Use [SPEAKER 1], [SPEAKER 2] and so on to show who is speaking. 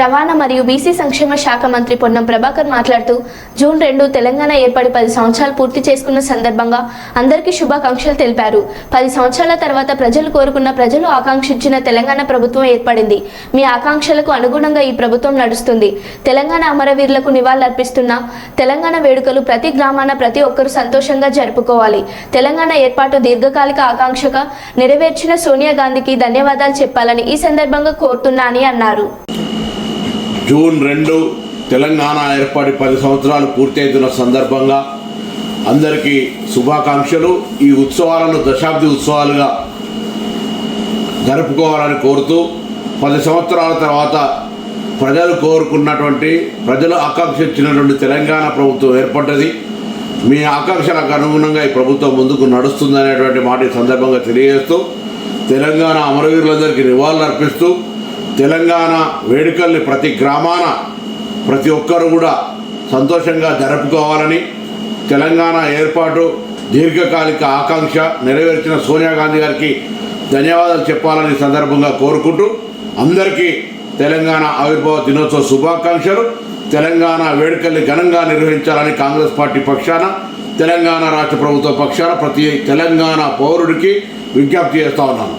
[SPEAKER 1] రవాణా మరియు బీసీ సంక్షేమ శాఖ మంత్రి పొన్నం ప్రభాకర్ మాట్లాడుతూ జూన్ 2 తెలంగాణ ఏర్పడి 10 సంవత్సరాలు పూర్తి చేసుకున్న సందర్భంగా అందరికీ శుభాకాంక్షలు తెలిపారు. 10 సంవత్సరాల తర్వాత ప్రజలు ఆకాంక్షించిన తెలంగాణ ప్రభుత్వం ఏర్పడింది. మీ ఆకాంక్షలకు అనుగుణంగా ఈ ప్రభుత్వం నడుస్తుంది. తెలంగాణ అమరవీరులకు నివాళులర్పిస్తున్న తెలంగాణ వేడుకలు ప్రతి గ్రామాన ప్రతి ఒక్కరూ సంతోషంగా జరుపుకోవాలి. తెలంగాణ ఏర్పాటు దీర్ఘకాలిక ఆకాంక్షగా నెరవేర్చిన సోనియా గాంధీకి ధన్యవాదాలు చెప్పాలని ఈ సందర్భంగా కోరుతున్నా అని అన్నారు.
[SPEAKER 2] జూన్ 2 తెలంగాణ ఏర్పడి 10 సంవత్సరాలు పూర్తవుతున్న సందర్భంగా అందరికీ శుభాకాంక్షలు. ఈ ఉత్సవాలను దశాబ్ది ఉత్సవాలుగా జరుపుకోవాలని కోరుతూ 10 సంవత్సరాల తర్వాత ప్రజలు కోరుకున్నటువంటి ప్రజలు ఆకాంక్షించినటువంటి తెలంగాణ ప్రభుత్వం ఏర్పడ్డది. మీ ఆకాంక్షలకు అనుగుణంగా ఈ ప్రభుత్వం ముందుకు నడుస్తుందనేటువంటి మాట ఈ సందర్భంగా తెలియజేస్తూ తెలంగాణ అమరవీరులందరికీ నివాళులు అర్పిస్తూ తెలంగాణ వేడుకల్ని ప్రతి గ్రామాన ప్రతి ఒక్కరు కూడా సంతోషంగా జరుపుకోవాలని, తెలంగాణ ఏర్పాటు దీర్ఘకాలిక ఆకాంక్ష నెరవేర్చిన సోనియా గాంధీ గారికి ధన్యవాదాలు చెప్పాలని సందర్భంగా కోరుకుంటూ అందరికీ తెలంగాణ ఆవిర్భావ దినోత్సవ శుభాకాంక్షలు. తెలంగాణ వేడుకల్ని ఘనంగా నిర్వహించాలని కాంగ్రెస్ పార్టీ పక్షాన, తెలంగాణ రాష్ట్ర ప్రభుత్వ పక్షాన ప్రతి తెలంగాణ పౌరుడికి విజ్ఞప్తి చేస్తా ఉన్నాను.